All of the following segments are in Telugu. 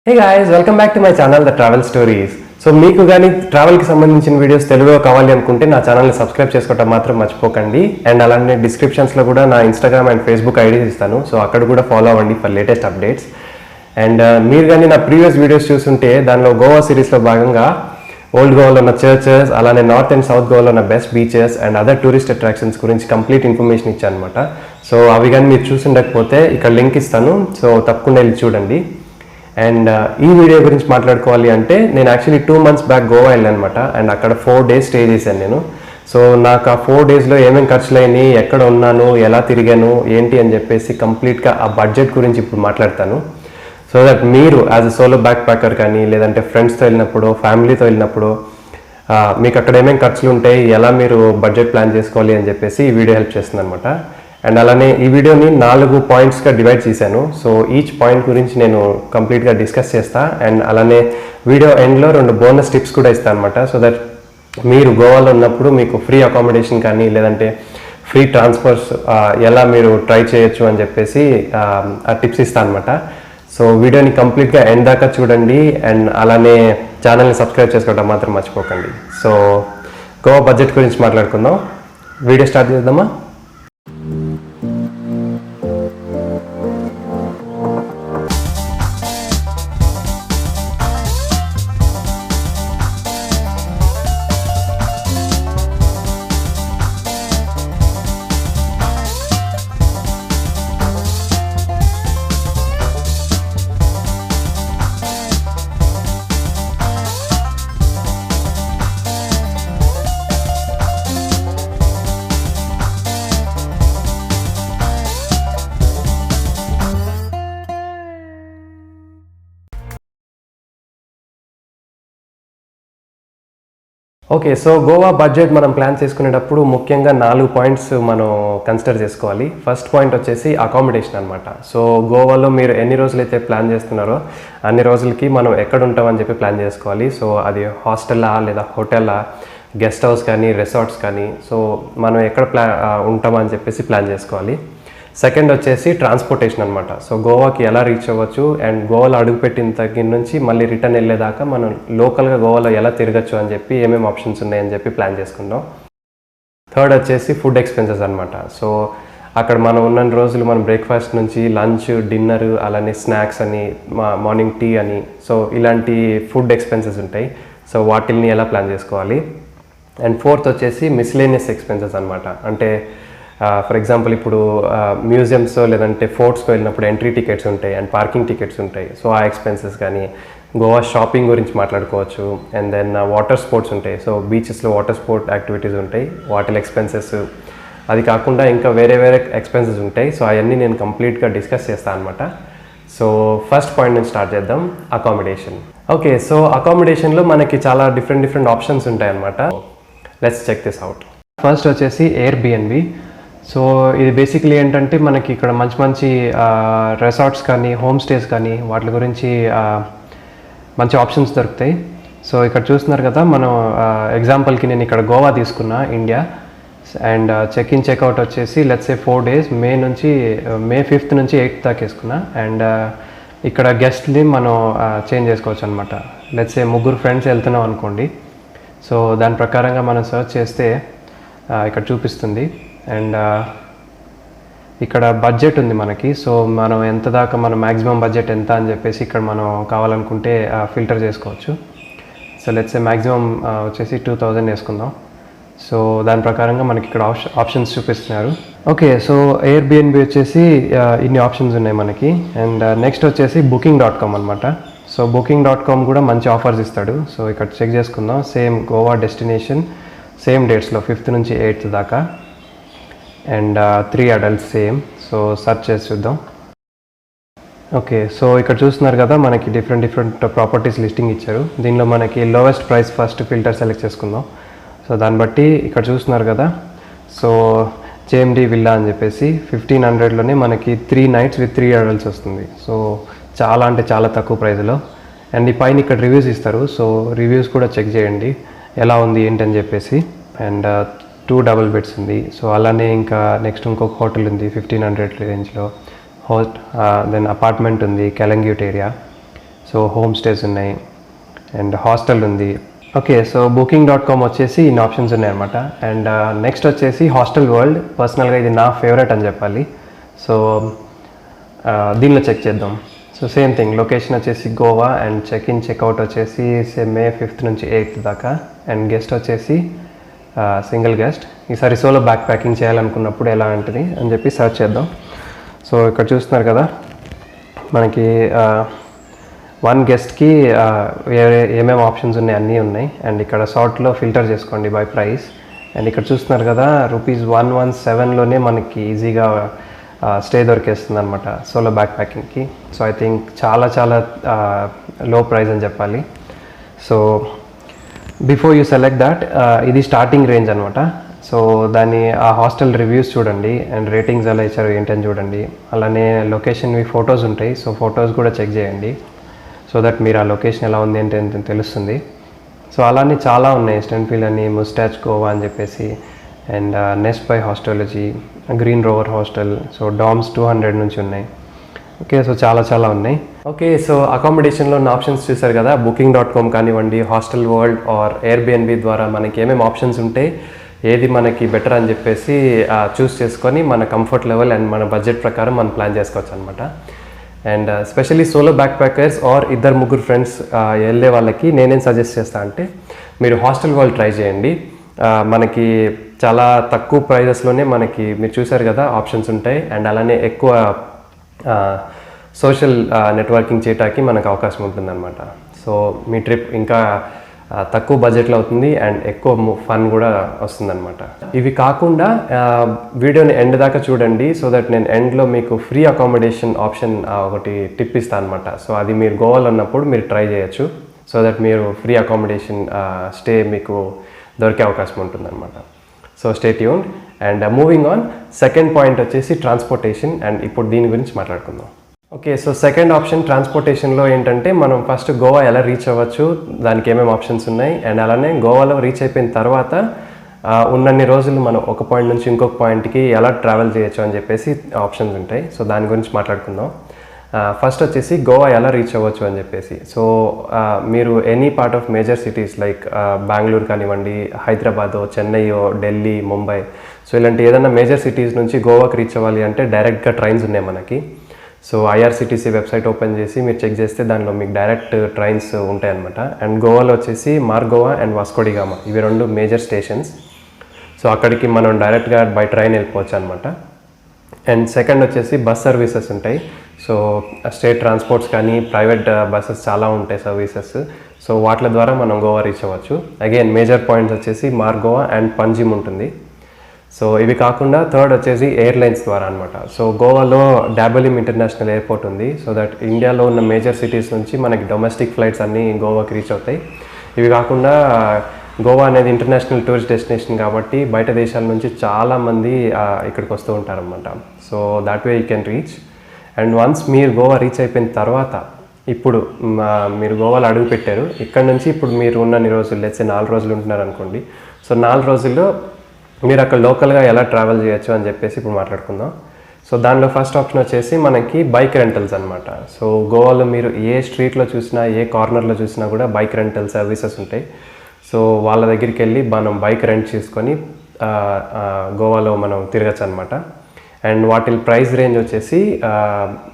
Hey guys, welcome back to my channel the travel stories. So మీకు కానీ ట్రావెల్కి సంబంధించిన వీడియోస్ తెలుగులో కావాలి అనుకుంటే నా ఛానల్ని సబ్స్క్రైబ్ చేసుకోవడం మాత్రం మర్చిపోకండి. అండ్ అలానే డిస్క్రిప్షన్స్లో కూడా నా ఇన్స్టాగ్రామ్ అండ్ ఫేస్బుక్ ఐడీస్ ఇస్తాను. సో అక్కడ కూడా ఫాలో అవ్వండి ఫర్ లేటెస్ట్ అప్డేట్స్. అండ్ మీరు కానీ నా ప్రీవియస్ వీడియోస్ చూస్తుంటే దానిలో గోవా సిరీస్లో భాగంగా ఓల్డ్ గోవాలో ఉన్న చర్చెస్, అలానే నార్త్ అండ్ సౌత్ గోవాలో ఉన్న best beaches and other tourist attractions గురించి కంప్లీట్ ఇన్ఫర్మేషన్ ఇచ్చాను అనమాట. సో అవి కానీ మీరు చూసిండకపోతే ఇక్కడ లింక్ ఇస్తాను. సో తప్పకుండా వెళ్ళి చూడండి. అండ్ ఈ వీడియో గురించి మాట్లాడుకోవాలి అంటే నేను యాక్చువల్లీ 2 months బ్యాక్ గోవా వెళ్ళాను అనమాట. అండ్ అక్కడ 4 days స్టే చేశాను నేను. సో నాకు ఆ 4 daysలో ఏమేమి ఖర్చులు అయినాయి, ఎక్కడ ఉన్నాను, ఎలా తిరిగాను, ఏంటి అని చెప్పేసి కంప్లీట్గా ఆ బడ్జెట్ గురించి ఇప్పుడు మాట్లాడతాను. సో దట్ మీరు as a solo back packer కానీ లేదంటే ఫ్రెండ్స్తో వెళ్ళినప్పుడు, ఫ్యామిలీతో వెళ్ళినప్పుడు మీకు అక్కడ ఏమేమి ఖర్చులు ఉంటాయి, ఎలా మీరు బడ్జెట్ ప్లాన్ చేసుకోవాలి అని చెప్పేసి ఈ వీడియో హెల్ప్ చేస్తుంది అనమాట. అండ్ అలానే ఈ వీడియోని 4 pointsగా డివైడ్ చేశాను. సో ఈచ్ పాయింట్ గురించి నేను కంప్లీట్గా డిస్కస్ చేస్తా. అండ్ అలానే వీడియో ఎండ్లో 2 బోనస్ టిప్స్ కూడా ఇస్తాను అనమాట. సో దట్ మీరు గోవాలో ఉన్నప్పుడు మీకు ఫ్రీ అకామిడేషన్ కానీ లేదంటే ఫ్రీ ట్రాన్స్ఫర్స్ ఎలా మీరు ట్రై చేయొచ్చు అని చెప్పేసి ఆ టిప్స్ ఇస్తాను అనమాట. సో వీడియోని కంప్లీట్గా ఎండ్ దాకా చూడండి. అండ్ అలానే ఛానల్ని సబ్స్క్రైబ్ చేసుకోవడం మాత్రం మర్చిపోకండి. సో గోవా బడ్జెట్ గురించి మాట్లాడుకుందాం. వీడియో స్టార్ట్ చేద్దామా? ఓకే, సో గోవా బడ్జెట్ మనం ప్లాన్ చేసుకునేటప్పుడు ముఖ్యంగా 4 points మనం కన్సిడర్ చేసుకోవాలి. ఫస్ట్ పాయింట్ వచ్చేసి అకామిడేషన్ అనమాట. సో గోవాలో మీరు ఎన్ని రోజులైతే ప్లాన్ చేస్తున్నారో అన్ని రోజులకి మనం ఎక్కడ ఉంటామని చెప్పి ప్లాన్ చేసుకోవాలి. సో అది హాస్టలా లేదా హోటలా, గెస్ట్ హౌస్ కానీ రిసార్ట్స్ కానీ, సో మనం ఎక్కడ ఉంటామని చెప్పేసి ప్లాన్ చేసుకోవాలి. సెకండ్ వచ్చేసి ట్రాన్స్పోర్టేషన్ అనమాట. సో గోవాకి ఎలా రీచ్ అవ్వచ్చు అండ్ గోవాలో అడుగుపెట్టిన దగ్గర నుంచి మళ్ళీ రిటర్న్ వెళ్ళేదాకా మనం లోకల్గా గోవాలో ఎలా తిరగచ్చు అని చెప్పి ఏమేమి ఆప్షన్స్ ఉన్నాయని చెప్పి ప్లాన్ చేసుకుందాం. థర్డ్ వచ్చేసి ఫుడ్ ఎక్స్పెన్సెస్ అనమాట. సో అక్కడ మనం ఉన్న రోజులు మనం బ్రేక్ఫాస్ట్ నుంచి లంచ్, డిన్నర్, అలానే స్నాక్స్ అని, మార్నింగ్ టీ అని, సో ఇలాంటి ఫుడ్ ఎక్స్పెన్సెస్ ఉంటాయి. సో వాటిల్ని ఎలా ప్లాన్ చేసుకోవాలి. అండ్ ఫోర్త్ వచ్చేసి మిస్లేనియస్ ఎక్స్పెన్సెస్ అనమాట. అంటే ఫర్ ఎగ్జాంపుల్ ఇప్పుడు మ్యూజియంస్ లేదంటే ఫోర్ట్స్కి వెళ్ళినప్పుడు ఎంట్రీ టికెట్స్ ఉంటాయి అండ్ పార్కింగ్ టికెట్స్ ఉంటాయి. సో ఆ ఎక్స్పెన్సెస్ కానీ, గోవా షాపింగ్ గురించి మాట్లాడుకోవచ్చు. అండ్ దెన్ వాటర్ స్పోర్ట్స్ ఉంటాయి. సో బీచెస్లో వాటర్ స్పోర్ట్ యాక్టివిటీస్ ఉంటాయి, వాటి ఎక్స్పెన్సెస్. అది కాకుండా ఇంకా వేరే వేరే ఎక్స్పెన్సెస్ ఉంటాయి. సో అవన్నీ నేను కంప్లీట్గా డిస్కస్ చేస్తాను అనమాట. సో ఫస్ట్ పాయింట్ నుంచి స్టార్ట్ చేద్దాం, అకామిడేషన్. ఓకే, సో అకామిడేషన్లో మనకి చాలా డిఫరెంట్ ఆప్షన్స్ ఉంటాయి అనమాట. Let's check this out. First వచ్చేసి ఎయిర్బిఎన్బి. సో ఇది బేసిక్లీ ఏంటంటే మనకి ఇక్కడ మంచి రిసార్ట్స్ కానీ, హోమ్ స్టేస్ కానీ వాటి గురించి మంచి ఆప్షన్స్ దొరుకుతాయి. సో ఇక్కడ చూస్తున్నారు కదా, మనం ఎగ్జాంపుల్కి నేను ఇక్కడ గోవా తీసుకున్నా, India. And check in checkout వచ్చేసి let's say 4 days, May 5th నుంచి 8th దాకా వేసుకున్నా. అండ్ ఇక్కడ గెస్ట్ని మనం చేంజ్ చేసుకోవచ్చు అనమాట. లెట్స్ సే 3 ఫ్రెండ్స్ వెళ్తున్నాం అనుకోండి. సో దాని ప్రకారంగా మనం సర్చ్ చేస్తే ఇక్కడ చూపిస్తుంది. అండ్ ఇక్కడ బడ్జెట్ ఉంది మనకి. సో మనం ఎంత దాకా మనం మ్యాక్సిమం బడ్జెట్ ఎంత అని చెప్పేసి ఇక్కడ మనం కావాలనుకుంటే ఫిల్టర్ చేసుకోవచ్చు. సో లెట్స్ సే మ్యాక్సిమం వచ్చేసి 2000 వేసుకుందాం. సో దాని ప్రకారంగా మనకి ఇక్కడ ఆప్షన్స్ చూపిస్తున్నారు. ఓకే, సో ఎయిర్బిఎన్బి వచ్చేసి ఇన్ని ఆప్షన్స్ ఉన్నాయి మనకి. అండ్ నెక్స్ట్ వచ్చేసి booking.com అనమాట. సో booking.com కూడా మంచి ఆఫర్స్ ఇస్తాడు. సో ఇక్కడ చెక్ చేసుకుందాం. సేమ్ గోవా డెస్టినేషన్, సేమ్ డేట్స్లో 5th నుంచి 8th దాకా. And 3 adults same. So search చేసి చూద్దాం. ఓకే, సో ఇక్కడ చూస్తున్నారు కదా, మనకి డిఫరెంట్ ప్రాపర్టీస్ లిస్టింగ్ ఇచ్చారు. దీనిలో మనకి lowest price first filter select చేసుకుందాం. సో దాన్ని బట్టి ఇక్కడ చూస్తున్నారు కదా, సో జేఎండి విల్లా అని చెప్పేసి 1500లోనే మనకి 3 nights with 3 adults వస్తుంది. సో చాలా అంటే చాలా తక్కువ ప్రైస్లో. అండ్ ఈ పైన ఇక్కడ రివ్యూస్ ఇస్తారు. సో రివ్యూస్ కూడా చెక్ చేయండి ఎలా ఉంది ఏంటని చెప్పేసి. అండ్ 2 double beds ఉంది. సో అలానే ఇంకా నెక్స్ట్ ఇంకొక హోటల్ ఉంది 1500 రేంజ్లో. దెన్ అపార్ట్మెంట్ ఉంది, కెలంగ్యూట్ ఏరియా. సో హోమ్ స్టేస్ ఉన్నాయి అండ్ హాస్టల్ ఉంది. ఓకే, సో booking.com వచ్చేసి ఇన్ని ఆప్షన్స్ ఉన్నాయన్నమాట. అండ్ నెక్స్ట్ వచ్చేసి హాస్టల్ వరల్డ్. పర్సనల్గా ఇది నా ఫేవరెట్ అని చెప్పాలి. సో దీనిలో చెక్ చేద్దాం. సో సేమ్ థింగ్, లొకేషన్ వచ్చేసి గోవా అండ్ చెక్అవుట్ వచ్చేసి May 5th నుంచి 8th దాకా. అండ్ గెస్ట్ వచ్చేసి సింగిల్ గెస్ట్. ఈసారి సోలో బ్యాక్ ప్యాకింగ్ చేయాలనుకున్నప్పుడు ఎలా ఉంటుంది అని చెప్పి సెర్చ్ చేద్దాం. సో ఇక్కడ చూస్తున్నారు కదా, మనకి వన్ గెస్ట్కి ఏమేమి ఆప్షన్స్ ఉన్నాయి అన్నీ ఉన్నాయి. అండ్ ఇక్కడ సార్ట్లో ఫిల్టర్ చేసుకోండి బై ప్రైస్. అండ్ ఇక్కడ చూస్తున్నారు కదా, ₹117లోనే మనకి ఈజీగా స్టే దొరికేస్తుంది అనమాట సోలో బ్యాక్ ప్యాకింగ్కి. సో ఐ థింక్ చాలా లో ప్రైస్ అని చెప్పాలి. So before you select that, ఇది స్టార్టింగ్ రేంజ్ అనమాట. సో దాని ఆ హాస్టల్ రివ్యూస్ చూడండి అండ్ రేటింగ్స్ ఎలా ఇచ్చారు ఏంటని చూడండి. అలానే లొకేషన్వి ఫొటోస్ ఉంటాయి, సో ఫొటోస్ కూడా చెక్ చేయండి సో దట్ మీరు ఆ లొకేషన్ ఎలా ఉంది అంటే తెలుస్తుంది. సో అలానే చాలా ఉన్నాయి, స్టెన్ఫీల్డ్ అని, ముస్టాచ్ గోవా అని చెప్పేసి, and Nest by Hostology, Green Rover hostel, so dorms 200 నుంచి ఉన్నాయి. ఓకే, సో చాలా ఉన్నాయి. ఓకే, సో అకామిడేషన్లో ఉన్న ఆప్షన్స్ చూసారు కదా. booking.com కానివ్వండి, హాస్టల్ వరల్డ్ ఆర్ ఎయిర్బిఎన్బి ద్వారా మనకి ఏమేమి ఆప్షన్స్ ఉంటాయి, ఏది మనకి బెటర్ అని చెప్పేసి చూస్ చేసుకొని మన కంఫర్ట్ లెవెల్ అండ్ మన బడ్జెట్ ప్రకారం మనం ప్లాన్ చేసుకోవచ్చు అనమాట. And specially solo backpackers or 2-3 friends వెళ్ళే వాళ్ళకి నేనేం సజెస్ట్ చేస్తా అంటే, మీరు హాస్టల్ వరల్డ్ ట్రై చేయండి. మనకి చాలా తక్కువ ప్రైజెస్లోనే మనకి మీరు చూసారు కదా ఆప్షన్స్ ఉంటాయి. అండ్ అలానే ఎక్కువ సోషల్ నెట్వర్కింగ్ చేయటానికి మనకు అవకాశం ఉంటుందన్నమాట. సో మీ ట్రిప్ ఇంకా తక్కువ బడ్జెట్లో అవుతుంది అండ్ ఎక్కువ ఫన్ కూడా వస్తుందన్నమాట. ఇవి కాకుండా వీడియోని ఎండ్ దాకా చూడండి, సో దట్ నేను ఎండ్లో మీకు ఫ్రీ అకామిడేషన్ ఆప్షన్ ఒకటి టిప్ ఇస్తాను అనమాట. సో అది మీరు గోవాలో ఉన్నప్పుడు మీరు ట్రై చేయొచ్చు, సో దట్ మీరు ఫ్రీ అకామిడేషన్ స్టే మీకు దొరికే అవకాశం ఉంటుందన్నమాట. So stay tuned. And moving on, second point వచ్చేసి ట్రాన్స్పోర్టేషన్. అండ్ ఇప్పుడు దీని గురించి మాట్లాడుకుందాం. ఓకే, సో సెకండ్ ఆప్షన్ ట్రాన్స్పోర్టేషన్లో ఏంటంటే, మనం ఫస్ట్ గోవా ఎలా రీచ్ అవ్వచ్చు, దానికి ఏమేమి ఆప్షన్స్ ఉన్నాయి, అండ్ అలానే గోవాలో రీచ్ అయిపోయిన తర్వాత ఉన్నన్ని రోజులు మనం ఒక పాయింట్ నుంచి ఇంకొక పాయింట్కి ఎలా ట్రావెల్ చేయొచ్చు అని చెప్పేసి ఆప్షన్స్ ఉంటాయి. సో దాని గురించి మాట్లాడుకుందాం. ఫస్ట్ వచ్చేసి గోవా ఎలా రీచ్ అవ్వచ్చు అని చెప్పేసి. సో మీరు any part of major cities like Bengaluru కానివ్వండి, హైదరాబాదో, చెన్నైయో, ఢిల్లీ, ముంబై, సో ఇలాంటి ఏదైనా మేజర్ సిటీస్ నుంచి గోవాకి రీచ్ అవ్వాలి అంటే డైరెక్ట్గా ట్రైన్స్ ఉన్నాయి మనకి. సో ఐఆర్సిటీసీ వెబ్సైట్ ఓపెన్ చేసి మీరు చెక్ చేస్తే దానిలో మీకు డైరెక్ట్ ట్రైన్స్ ఉంటాయన్నమాట. అండ్ గోవాలో వచ్చేసి మార్గోవా అండ్ వాస్కోడిగామా, ఇవి 2 మేజర్ స్టేషన్స్. సో అక్కడికి మనం డైరెక్ట్గా బై ట్రైన్ వెళ్ళిపోవచ్చు అనమాట. అండ్ సెకండ్ వచ్చేసి బస్ సర్వీసెస్ ఉంటాయి. సో స్టేట్ ట్రాన్స్పోర్ట్స్ కానీ ప్రైవేట్ బస్సెస్ చాలా ఉంటాయి సర్వీసెస్. సో వాటి ద్వారా మనం గోవా రీచ్ అవ్వచ్చు. అగైన్ మేజర్ పాయింట్స్ వచ్చేసి మార్గోవా అండ్ పంజిమ్ ఉంటుంది. సో ఇవి కాకుండా థర్డ్ వచ్చేసి ఎయిర్లైన్స్ ద్వారా అనమాట. సో గోవాలో డాబలిమ్ ఇంటర్నేషనల్ ఎయిర్పోర్ట్ ఉంది. సో దట్ ఇండియాలో ఉన్న మేజర్ సిటీస్ నుంచి మనకి డొమెస్టిక్ ఫ్లైట్స్ అన్నీ గోవాకి రీచ్ అవుతాయి. ఇవి కాకుండా గోవా అనేది ఇంటర్నేషనల్ టూరిస్ట్ డెస్టినేషన్ కాబట్టి బయట దేశాల నుంచి చాలామంది ఇక్కడికి వస్తూ ఉంటారనమాట. So that way you can reach. And once మీరు గోవా రీచ్ అయిపోయిన తర్వాత, ఇప్పుడు మీరు గోవాలో అడుగు పెట్టారు, ఇక్కడ నుంచి ఇప్పుడు మీరు ఉన్నన్ని రోజులు లేచే 4 రోజులు ఉంటున్నారు అనుకోండి. సో 4 రోజుల్లో మీరు అక్కడ లోకల్గా ఎలా ట్రావెల్ చేయొచ్చు అని చెప్పేసి ఇప్పుడు మాట్లాడుకుందాం. సో దానిలో ఫస్ట్ ఆప్షన్ వచ్చేసి మనకి బైక్ రెంటల్స్ అనమాట. సో గోవాలో మీరు ఏ స్ట్రీట్లో చూసినా, ఏ కార్నర్లో చూసినా కూడా బైక్ రెంటల్ సర్వీసెస్ ఉంటాయి. సో వాళ్ళ దగ్గరికి వెళ్ళి మనం బైక్ రెంట్ చేసుకొని గోవాలో మనం తిరగచ్చు అనమాట. అండ్ వాటి ప్రైస్ రేంజ్ వచ్చేసి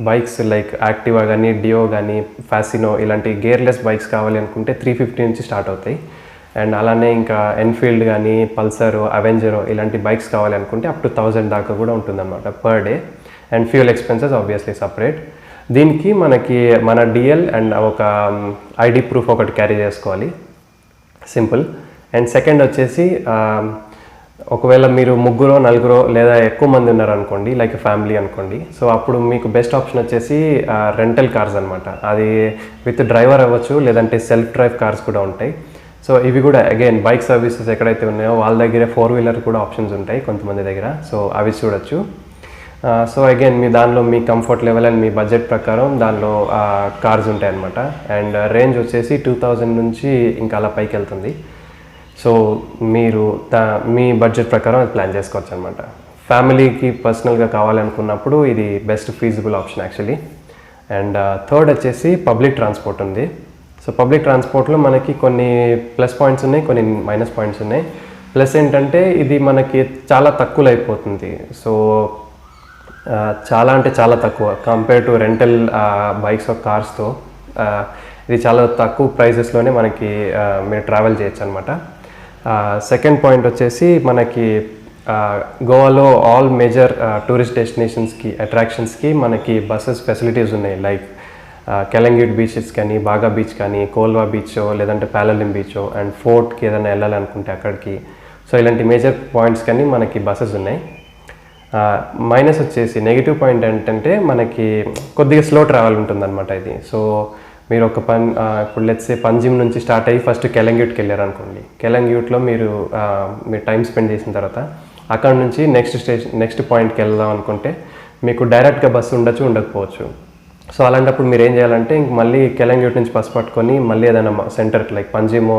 బైక్స్ లైక్ యాక్టివా కానీ, డియో కానీ, ఫాసినో ఇలాంటి గేర్లెస్ బైక్స్ కావాలి అనుకుంటే 350 నుంచి స్టార్ట్ అవుతాయి. అండ్ అలానే ఇంకా ఎన్ఫీల్డ్ కానీ, పల్సర్, అవెంజరో ఇలాంటి బైక్స్ కావాలి అనుకుంటే అప్ టు 1000 దాకా కూడా ఉంటుందన్నమాట per day. And fuel expenses obviously separate. దీనికి మనకి మన డిఎల్ అండ్ ఒక ఐడి ప్రూఫ్ ఒకటి క్యారీ చేసుకోవాలి, సింపుల్. అండ్ సెకండ్ వచ్చేసి ఒకవేళ మీరు 3-4 లేదా ఎక్కువ మంది ఉన్నారనుకోండి, లైక్ ఫ్యామిలీ అనుకోండి, సో అప్పుడు మీకు బెస్ట్ ఆప్షన్ వచ్చేసి రెంటల్ కార్స్ అనమాట. అది విత్ డ్రైవర్ అవ్వచ్చు, లేదంటే సెల్ఫ్ డ్రైవ్ కార్స్ కూడా ఉంటాయి. సో ఇవి కూడా అగైన్ బైక్ సర్వీసెస్ ఎక్కడైతే ఉన్నాయో వాళ్ళ దగ్గరే 4-వీలర్ కూడా ఆప్షన్స్ ఉంటాయి కొంతమంది దగ్గర. సో అవి చూడొచ్చు. సో అగైన్ మీ దానిలో మీ కంఫర్ట్ లెవెల్ అండ్ మీ బడ్జెట్ ప్రకారం దానిలో కార్స్ ఉంటాయి అన్నమాట. అండ్ రేంజ్ వచ్చేసి 2000 నుంచి ఇంకా అలా పైకి వెళ్తుంది. సో మీరు మీ బడ్జెట్ ప్రకారం అది ప్లాన్ చేసుకోవచ్చు అనమాట. ఫ్యామిలీకి పర్సనల్గా కావాలనుకున్నప్పుడు ఇది best feasible option actually. And third వచ్చేసి పబ్లిక్ ట్రాన్స్పోర్ట్ ఉంది. సో పబ్లిక్ ట్రాన్స్పోర్ట్లో మనకి కొన్ని ప్లస్ పాయింట్స్ ఉన్నాయి, కొన్ని మైనస్ పాయింట్స్ ఉన్నాయి. ప్లస్ ఏంటంటే ఇది మనకి చాలా తక్కువలో అయిపోతుంది. సో చాలా అంటే చాలా తక్కువ compare to rental bikes of కార్స్తో ఇది చాలా తక్కువ ప్రైజెస్లోనే మనకి మీరు ట్రావెల్ చేయొచ్చు అనమాట. సెకండ్ పాయింట్ వచ్చేసి మనకి గోవాలో ఆల్ మేజర్ టూరిస్ట్ డెస్టినేషన్స్కి అట్రాక్షన్స్కి మనకి బస్సెస్ ఫెసిలిటీస్ ఉన్నాయి. లైక్ కెలంగిట్ బీచెస్ కానీ, బాగా బీచ్ కానీ, కోల్వా బీచ్ లేదంటే పాలలిం బీచ్ అండ్ ఫోర్ట్కి ఏదైనా వెళ్ళాలనుకుంటే అక్కడికి. సో ఇలాంటి మేజర్ పాయింట్స్ కానీ మనకి బస్సెస్ ఉన్నాయి. మైనస్ వచ్చేసి నెగిటివ్ పాయింట్ ఏంటంటే మనకి కొద్దిగా స్లో ట్రావెల్ ఉంటుందన్నమాట ఇది. సో మీరు ఒక ఇప్పుడు లెట్సే పంజిమ్ నుంచి స్టార్ట్ అయ్యి ఫస్ట్ కెలంగిట్కి వెళ్ళారు అనుకోండి. కెలంగిట్లో మీరు టైం స్పెండ్ చేసిన తర్వాత అక్కడ నుంచి నెక్స్ట్ పాయింట్కి వెళ్దాం అనుకుంటే మీకు డైరెక్ట్గా బస్సు ఉండొచ్చు, ఉండకపోవచ్చు. సో అలాంటప్పుడు మీరు ఏం చేయాలంటే ఇంక మళ్ళీ కెలంగిట్ నుంచి బస్సు పట్టుకొని మళ్ళీ ఏదైనా సెంటర్ లైక్ పంజిమో,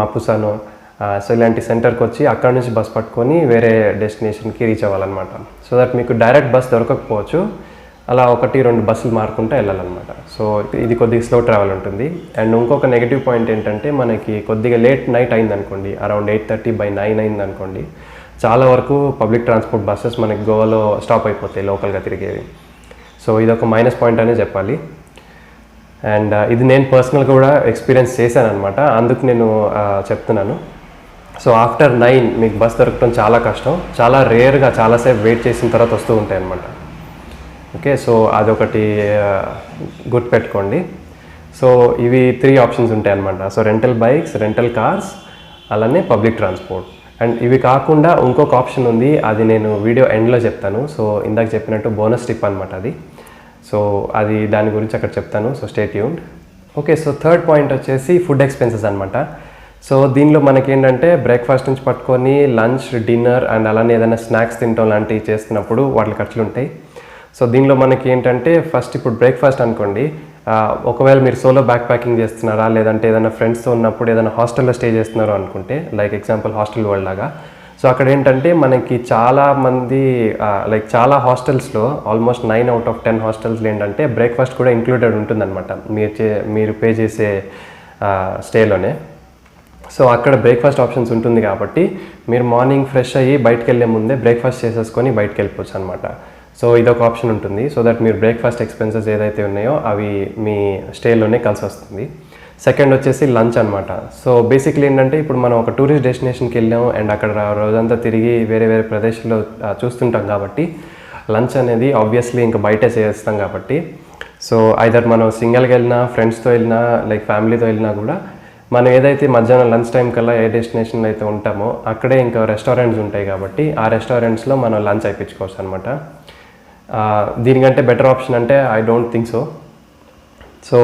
మపుసానో, సో ఇలాంటి సెంటర్కి వచ్చి అక్కడ నుంచి బస్ పట్టుకొని వేరే డెస్టినేషన్కి రీచ్ అవ్వాలన్నమాట. సో దట్ మీకు డైరెక్ట్ బస్ దొరకకపోవచ్చు, అలా 1-2 బస్సులు మారుకుంటూ వెళ్ళాలన్నమాట. సో ఇది కొద్దిగా స్లో ట్రావెల్ ఉంటుంది. అండ్ ఇంకొక నెగిటివ్ పాయింట్ ఏంటంటే మనకి కొద్దిగా లేట్ నైట్ అయిందనుకోండి, అరౌండ్ 8:30 by 9 అయిందనుకోండి, చాలా వరకు పబ్లిక్ ట్రాన్స్పోర్ట్ బస్సెస్ మనకి గోవాలో స్టాప్ అయిపోతాయి లోకల్గా తిరిగేవి. సో ఇది ఒక మైనస్ పాయింట్ అనే చెప్పాలి. అండ్ ఇది నేను పర్సనల్గా కూడా ఎక్స్పీరియన్స్ చేశాను అనమాట, అందుకు నేను చెప్తున్నాను. సో ఆఫ్టర్ 9 మీకు బస్ దొరకడం చాలా కష్టం, చాలా రేర్గా చాలాసేపు వెయిట్ చేసిన తర్వాత వస్తూ ఉంటాయి అన్నమాట. ఓకే, సో అదొకటి గుర్తుపెట్టుకోండి. సో ఇవి 3 ఆప్షన్స్ ఉంటాయి అన్నమాట. So rental bikes, rental cars, అలానే పబ్లిక్ ట్రాన్స్పోర్ట్. అండ్ ఇవి కాకుండా ఇంకొక ఆప్షన్ ఉంది, అది నేను వీడియో ఎండ్లో చెప్తాను. సో ఇందాక చెప్పినట్టు బోనస్ టిప్ అనమాట అది. సో అది దాని గురించి అక్కడ చెప్తాను. So stay tuned. Okay, so third point వచ్చేసి ఫుడ్ ఎక్స్పెన్సెస్ అనమాట. సో దీనిలో మనకి ఏంటంటే బ్రేక్ఫాస్ట్ నుంచి పట్టుకొని లంచ్, డిన్నర్ అండ్ అలానే ఏదైనా స్నాక్స్ తినడం లాంటివి చేస్తున్నప్పుడు వాటి ఖర్చులు ఉంటాయి. సో దీనిలో మనకి ఏంటంటే ఫస్ట్ ఇప్పుడు బ్రేక్ఫాస్ట్ అనుకోండి, ఒకవేళ మీరు సోలో బ్యాక్ ప్యాకింగ్ చేస్తున్నారా లేదంటే ఏదైనా ఫ్రెండ్స్తో ఉన్నప్పుడు ఏదైనా హాస్టల్లో స్టే చేస్తున్నారో అనుకుంటే, లైక్ ఎగ్జాంపుల్ హాస్టల్ వరల్డ్ లాగా. సో అక్కడ ఏంటంటే మనకి చాలామంది లైక్ చాలా హాస్టల్స్లో ఆల్మోస్ట్ 9 out of 10 హాస్టల్స్లో ఏంటంటే బ్రేక్ఫాస్ట్ కూడా ఇంక్లూడెడ్ ఉంటుందన్నమాట మీరు పే చేసే స్టేలోనే. సో అక్కడ బ్రేక్ఫాస్ట్ ఆప్షన్స్ ఉంటుంది కాబట్టి మీరు మార్నింగ్ ఫ్రెష్ అయ్యి బయటకు వెళ్ళే ముందే బ్రేక్ఫాస్ట్ చేసేసుకొని బయటకు వెళ్ళిపోవచ్చు అనమాట. సో ఇదొక ఆప్షన్ ఉంటుంది. సో దట్ మీరు బ్రేక్ఫాస్ట్ ఎక్స్పెన్సెస్ ఏదైతే ఉన్నాయో అవి మీ స్టేలోనే కలిసి వస్తుంది. సెకండ్ వచ్చేసి లంచ్ అనమాట. సో బేసిక్లీ ఏంటంటే ఇప్పుడు మనం ఒక టూరిస్ట్ డెస్టినేషన్కి వెళ్ళాం అండ్ అక్కడ రోజంతా తిరిగి వేరే వేరే ప్రదేశాల్లో చూస్తుంటాం కాబట్టి లంచ్ అనేది ఆబ్వియస్లీ ఇంకా బయటే చేస్తాం కాబట్టి, సో ఐదర్ మనం సింగిల్గా వెళ్ళినా, ఫ్రెండ్స్తో వెళ్ళినా, లైక్ ఫ్యామిలీతో వెళ్ళినా కూడా మనం ఏదైతే మధ్యాహ్నం లంచ్ టైం కల్లా ఏ డెస్టినేషన్లో అయితే ఉంటామో అక్కడే ఇంకా రెస్టారెంట్స్ ఉంటాయి కాబట్టి ఆ రెస్టారెంట్స్లో మనం లంచ్ అయిపించుకోవచ్చు అనమాట. దీనికంటే బెటర్ ఆప్షన్ అంటే I don't think so. So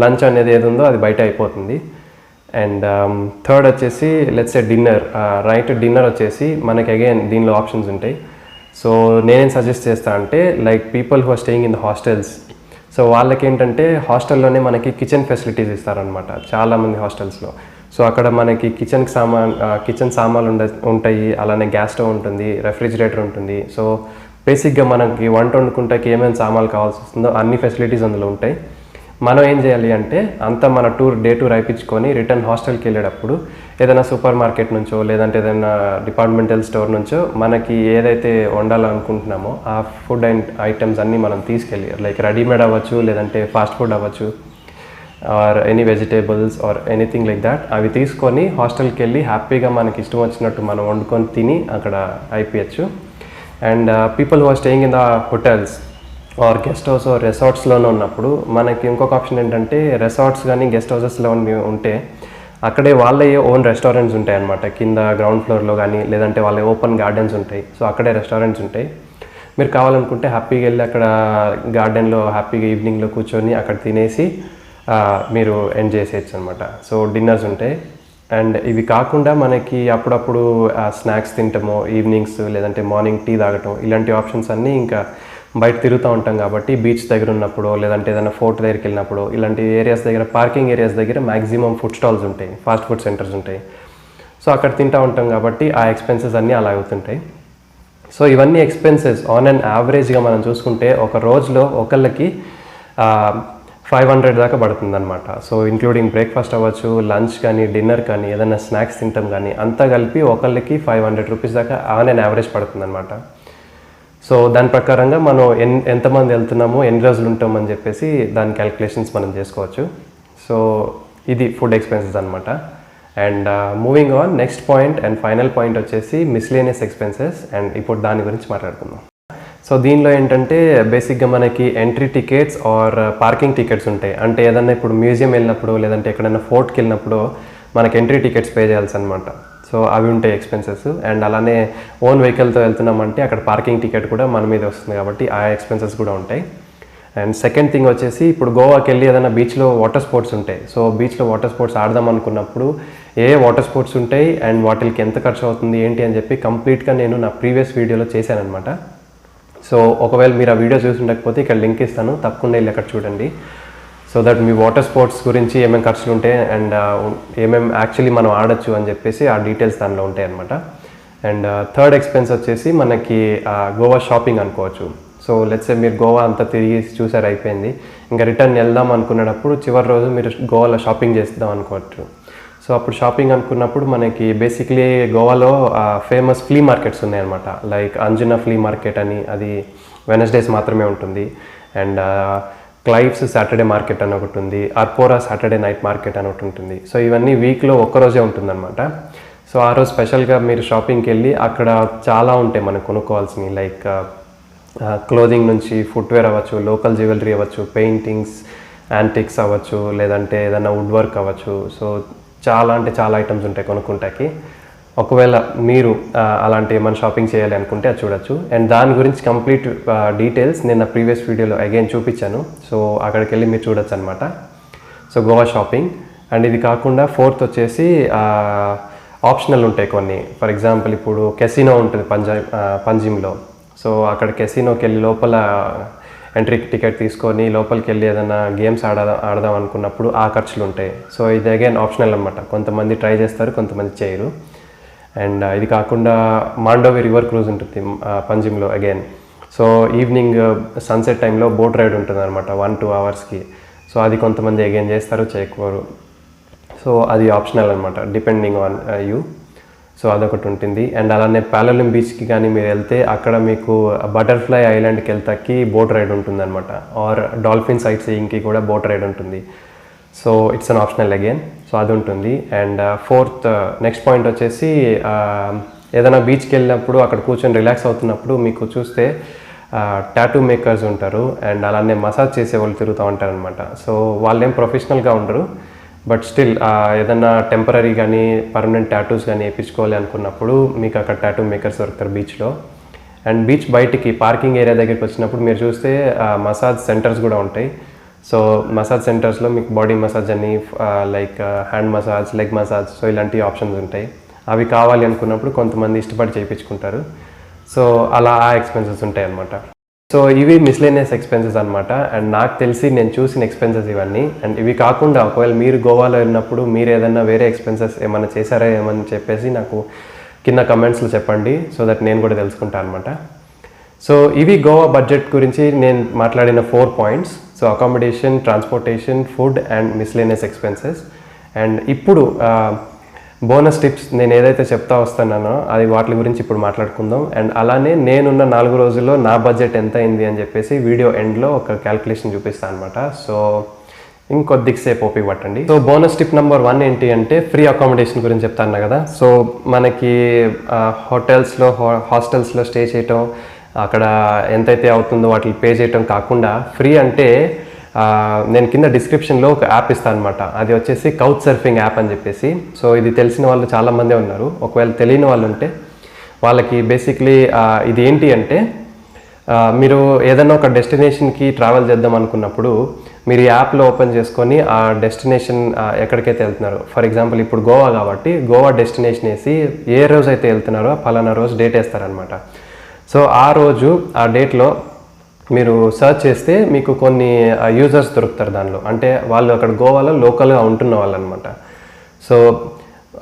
lunch అనేది ఏది ఉందో అది బయట అయిపోతుంది. అండ్ థర్డ్ వచ్చేసి లెట్స్ సే డిన్నర్. డిన్నర్ వచ్చేసి మనకి అగైన్ దీనిలో ఆప్షన్స్ ఉంటాయి. సో నేనేం సజెస్ట్ చేస్తా అంటే like people who are staying in the hostels, so వాళ్ళకి ఏంటంటే హాస్టల్లోనే మనకి కిచెన్ ఫెసిలిటీస్ ఇస్తారనమాట చాలామంది హాస్టల్స్లో. సో అక్కడ మనకి కిచెన్ సామాన్లు ఉంటాయి, అలానే గ్యాస్ స్టవ్ ఉంటుంది, రెఫ్రిజిరేటర్ ఉంటుంది. సో బేసిక్గా మనకి వంట వండుకుంటాకి ఏమేమి సామాన్లు కావాల్సి వస్తుందో అన్ని ఫెసిలిటీస్ అందులో ఉంటాయి. మనం ఏం చేయాలి అంటే అంతా మన డే టూర్ అయిపించుకొని రిటర్న్ హాస్టల్కి వెళ్ళేటప్పుడు ఏదైనా సూపర్ మార్కెట్ నుంచో లేదంటే ఏదైనా డిపార్ట్మెంటల్ స్టోర్ నుంచో మనకి ఏదైతే వండాలనుకుంటున్నామో ఆ ఫుడ్ ఐటమ్స్ అన్నీ మనం తీసుకెళ్ళి, లైక్ రెడీమేడ్ అవ్వచ్చు లేదంటే ఫాస్ట్ ఫుడ్ అవ్వచ్చు or any vegetables or anything like that, అవి తీసుకొని హాస్టల్కి వెళ్ళి హ్యాపీగా మనకి ఇష్టం వచ్చినట్టు మనం వండుకొని తిని అక్కడ అయిపోయచ్చు. And people who are staying in the hotels or guest house or రెసార్ట్స్లోనే ఉన్నప్పుడు మనకి ఇంకొక ఆప్షన్ ఏంటంటే రెసార్ట్స్ కానీ గెస్ట్ హౌసెస్లో ఉంటే అక్కడే వాళ్ళే ఓన్ రెస్టారెంట్స్ ఉంటాయి అన్నమాట. కింద గ్రౌండ్ ఫ్లోర్లో కానీ లేదంటే వాళ్ళ ఓపెన్ గార్డెన్స్ ఉంటాయి. సో అక్కడే రెస్టారెంట్స్ ఉంటాయి. మీరు కావాలనుకుంటే హ్యాపీగా వెళ్ళి అక్కడ గార్డెన్లో హ్యాపీగా ఈవినింగ్లో కూర్చొని అక్కడ తినేసి మీరు ఎంజాయ్ చేయొచ్చు అనమాట. సో డిన్నర్స్ ఉంటాయి. అండ్ ఇవి కాకుండా మనకి అప్పుడప్పుడు స్నాక్స్ తింటామో ఈవినింగ్స్ లేదంటే మార్నింగ్ టీ తాగటం, ఇలాంటి ఆప్షన్స్ అన్నీ ఇంకా బయట తిరుగుతూ ఉంటాం కాబట్టి బీచ్ దగ్గర ఉన్నప్పుడు లేదంటే ఏదైనా ఫోర్ట్ దగ్గరికి వెళ్ళినప్పుడు ఇలాంటి ఏరియాస్ దగ్గర, పార్కింగ్ ఏరియాస్ దగ్గర మ్యాక్సిమం ఫుడ్ స్టాల్స్ ఉంటాయి, ఫాస్ట్ ఫుడ్ సెంటర్స్ ఉంటాయి. సో అక్కడ తింటూ ఉంటాం కాబట్టి ఆ ఎక్స్పెన్సెస్ అన్నీ అలా అవుతుంటాయి. సో ఇవన్నీ ఎక్స్పెన్సెస్ ఆన్ అండ్ యావరేజ్గా మనం చూసుకుంటే ఒక రోజులో ఒకళ్ళకి 500 దాకా పడుతుంది అనమాట. సో ఇంక్లూడింగ్ బ్రేక్ఫాస్ట్ అవ్వచ్చు, లంచ్ కానీ, డిన్నర్ కానీ, ఏదైనా స్నాక్స్ తింటాం కానీ అంతా కలిపి ఒకళ్ళకి 500 రూపీస్ దాకా ఆన్ అండ్ యావరేజ్ పడుతుంది అనమాట. సో దాని ప్రకారంగా మనం ఎంతమంది వెళ్తున్నామో, ఎన్ని రోజులు ఉంటామని చెప్పేసి దాని క్యాలిక్యులేషన్స్ మనం చేసుకోవచ్చు. సో ఇది ఫుడ్ ఎక్స్పెన్సెస్ అనమాట. And moving on, next point and final point వచ్చేసి మిస్లేనియస్ ఎక్స్పెన్సెస్. అండ్ ఇప్పుడు దాని గురించి మాట్లాడుకుందాం. సో దీనిలో ఏంటంటే బేసిక్గా మనకి entry tickets or parking tickets ఉంటాయి. అంటే ఏదన్నా ఇప్పుడు మ్యూజియం వెళ్ళినప్పుడు, లేదంటే ఎక్కడైనా ఫోర్ట్కి వెళ్ళినప్పుడు మనకి ఎంట్రీ టికెట్స్ పే చేయాల్సి అనమాట. సో అవి ఉంటాయి ఎక్స్పెన్సెస్. అండ్ అలానే ఓన్ వెహికల్తో వెళ్తున్నామంటే అక్కడ పార్కింగ్ టికెట్ కూడా మన మీద వస్తుంది కాబట్టి ఆ ఎక్స్పెన్సెస్ కూడా ఉంటాయి. అండ్ సెకండ్ థింగ్ వచ్చేసి ఇప్పుడు గోవాకి వెళ్ళి ఏదైనా బీచ్లో వాటర్ స్పోర్ట్స్ ఉంటాయి. సో బీచ్లో వాటర్ స్పోర్ట్స్ ఆడదాం అనుకున్నప్పుడు ఏ వాటర్ స్పోర్ట్స్ ఉంటాయి అండ్ వాటికి ఎంత ఖర్చు అవుతుంది ఏంటి అని చెప్పి కంప్లీట్గా నేను నా ప్రీవియస్ వీడియోలో చేశాను అనమాట. సో ఒకవేళ మీరు ఆ వీడియో చూసి ఉండకపోతే ఇక్కడ లింక్ ఇస్తాను, తప్పకుండా వెళ్ళి అక్కడ చూడండి. So that me water sports గురించి ఏమేమి ఖర్చులు ఉంటాయి అండ్ ఏమేమి యాక్చువల్లీ మనం ఆడచ్చు అని చెప్పేసి ఆ డీటెయిల్స్ దానిలో ఉంటాయి అనమాట. అండ్ థర్డ్ ఎక్స్పెన్స్ వచ్చేసి మనకి గోవా షాపింగ్ అనుకోవచ్చు. సో లెట్స్ సే మీరు గోవా అంతా తిరిగి చూసారు, అయిపోయింది, ఇంకా రిటర్న్ వెళ్దాం అనుకున్నప్పుడు చివరి రోజు మీరు గోవాలో షాపింగ్ చేద్దాం అనుకోవచ్చు. సో అప్పుడు షాపింగ్ అనుకున్నప్పుడు మనకి బేసిక్లీ గోవాలో ఫేమస్ ఫ్లీ మార్కెట్స్ ఉన్నాయన్నమాట. లైక్ అంజునా ఫ్లీ మార్కెట్ అని, అది వెనస్డేస్ మాత్రమే ఉంటుంది. అండ్ క్లైవ్స్ సాటర్డే మార్కెట్ అని ఒకటి ఉంది, అర్పోరా సాటర్డే నైట్ మార్కెట్ అని ఒకటి ఉంటుంది. సో ఇవన్నీ వీక్లో ఒక్కరోజే ఉంటుందన్నమాట. సో ఆ రోజు స్పెషల్గా మీరు షాపింగ్కి వెళ్ళి అక్కడ చాలా ఉంటాయి మనకు కొనుక్కోవాల్సినవి. లైక్ క్లోదింగ్ నుంచి ఫుట్వేర్ అవ్వచ్చు, లోకల్ జ్యువెలరీ అవ్వచ్చు, పెయింటింగ్స్, యాంటిక్స్ అవ్వచ్చు, లేదంటే ఏదైనా వుడ్ వర్క్ అవ్వచ్చు. సో చాలా అంటే చాలా ఐటమ్స్ ఉంటాయి కొనుక్కుంటాకి. ఒకవేళ మీరు అలాంటి ఏమైనా షాపింగ్ చేయాలి అనుకుంటే అది చూడొచ్చు. అండ్ దాని గురించి కంప్లీట్ డీటెయిల్స్ నేను నా ప్రీవియస్ వీడియోలో అగైన్ చూపించాను. సో అక్కడికి వెళ్ళి మీరు చూడొచ్చు అనమాట. So Goa shopping. అండ్ ఇది కాకుండా ఫోర్త్ వచ్చేసి ఆప్షనల్ ఉంటాయి కొన్ని. ఫర్ ఎగ్జాంపుల్ ఇప్పుడు కెసినో ఉంటుంది పంజిమ్లో. సో అక్కడ కెసినోకి వెళ్ళి లోపల ఎంట్రీ టికెట్ తీసుకొని లోపలికి వెళ్ళి ఏదైనా గేమ్స్ ఆడదాం అనుకున్నప్పుడు ఆ ఖర్చులు ఉంటాయి. సో ఇది అగైన్ ఆప్షనల్ అనమాట. కొంతమంది ట్రై చేస్తారు, కొంతమంది చేయరు. అండ్ ఇది కాకుండా మాండోవి రివర్ క్రూజ్ ఉంటుంది పంజిమ్లో అగైన్. సో ఈవినింగ్ సన్సెట్ టైంలో బోట్ రైడ్ ఉంటుంది అనమాట 1-2 అవర్స్కి. సో అది కొంతమంది అగైన్ చేస్తారు, చేయకపోరు. సో అది ఆప్షనల్ అనమాట, డిపెండింగ్ ఆన్ యూ. సో అదొకటి ఉంటుంది. అండ్ అలానే పాలలిం బీచ్కి కానీ మీరు వెళ్తే అక్కడ మీకు బటర్ఫ్లై ఐలాండ్కి వెళ్తాకి బోట్ రైడ్ ఉంటుంది అనమాట. ఆర్ డాల్ఫిన్ సైట్ సీయింగ్కి కూడా బోట్ రైడ్ ఉంటుంది. So it's an optional again. So అది ఉంటుంది. అండ్ ఫోర్త్ నెక్స్ట్ పాయింట్ వచ్చేసి ఏదైనా బీచ్కి వెళ్ళినప్పుడు అక్కడ కూర్చొని రిలాక్స్ అవుతున్నప్పుడు మీకు చూస్తే టాటూ మేకర్స్ ఉంటారు అండ్ అలానే మసాజ్ చేసే వాళ్ళు తిరుగుతూ ఉంటారు అనమాట. సో వాళ్ళేం ప్రొఫెషనల్గా ఉండరు, బట్ స్టిల్ ఏదన్నా టెంపరీ కానీ పర్మనెంట్ టాటూస్ కానీ వేయించుకోవాలి అనుకున్నప్పుడు మీకు అక్కడ టాటూ మేకర్స్ దొరుకుతారు బీచ్లో. అండ్ బీచ్ బయటికి పార్కింగ్ ఏరియా దగ్గరికి వచ్చినప్పుడు మీరు చూస్తే మసాజ్ సెంటర్స్ కూడా ఉంటాయి. సో మసాజ్ సెంటర్స్లో మీకు బాడీ మసాజ్ అని, like hand massage, leg massage, so ఇలాంటి ఆప్షన్స్ ఉంటాయి. అవి కావాలి అనుకున్నప్పుడు కొంతమంది ఇష్టపడి చేయించుకుంటారు. సో అలా ఆ ఎక్స్పెన్సెస్ ఉంటాయి అన్నమాట. సో ఇవి మిస్లేనియస్ ఎక్స్పెన్సెస్ అనమాట. అండ్ నాకు తెలిసి నేను చూసిన ఎక్స్పెన్సెస్ ఇవన్నీ. అండ్ ఇవి కాకుండా ఒకవేళ మీరు గోవాలో వెళ్ళినప్పుడు మీరు ఏదైనా వేరే ఎక్స్పెన్సెస్ ఏమైనా చేశారా ఏమని చెప్పేసి నాకు కింద కమెంట్స్లో చెప్పండి, సో దట్ నేను కూడా తెలుసుకుంటాను అనమాట. సో ఇవి గోవా బడ్జెట్ గురించి నేను మాట్లాడిన 4 points. So accommodation, transportation, food and miscellaneous expenses. And ఇప్పుడు బోనస్ టిప్స్ నేను ఏదైతే చెప్తా వస్తున్నానో అది వాటి గురించి ఇప్పుడు మాట్లాడుకుందాం. అండ్ అలానే నేనున్న 4 రోజుల్లో నా బడ్జెట్ ఎంత అయింది అని చెప్పేసి వీడియో ఎండ్లో ఒక క్యాల్కులేషన్ చూపిస్తాను అనమాట. సో ఇంకొద్దిసేపు ఓపిక పట్టండి. సో బోనస్ టిప్ నెంబర్ 1 ఏంటి అంటే ఫ్రీ అకామిడేషన్ గురించి చెప్తాను కదా. సో మనకి హోటల్స్లో, హాస్టల్స్లో స్టే చేయటం, అక్కడ ఎంతైతే అవుతుందో వాటిని పే చేయటం కాకుండా ఫ్రీ అంటే నేను కింద డిస్క్రిప్షన్లో ఒక యాప్ ఇస్తాను అనమాట. అది వచ్చేసి కౌచ్ సర్ఫింగ్ యాప్ అని చెప్పేసి. సో ఇది తెలిసిన వాళ్ళు చాలామందే ఉన్నారు. ఒకవేళ తెలియని వాళ్ళు ఉంటే వాళ్ళకి బేసిక్లీ ఇది ఏంటి అంటే మీరు ఏదైనా ఒక డెస్టినేషన్కి ట్రావెల్ చేద్దాం అనుకున్నప్పుడు మీరు ఈ యాప్లో ఓపెన్ చేసుకొని ఆ డెస్టినేషన్ ఎక్కడికైతే వెళ్తున్నారు, ఫర్ ఎగ్జాంపుల్ ఇప్పుడు గోవా కాబట్టి గోవా డెస్టినేషన్ వేసి ఏ రోజు అయితే వెళ్తున్నారో పలానా రోజు డేట్ వేస్తారనమాట. సో ఆ రోజు ఆ డేట్లో మీరు సర్చ్ చేస్తే మీకు కొన్ని యూజర్స్ దొరుకుతారు దానిలో. అంటే వాళ్ళు అక్కడ గోవాలో లోకల్గా ఉంటున్న వాళ్ళు అనమాట. సో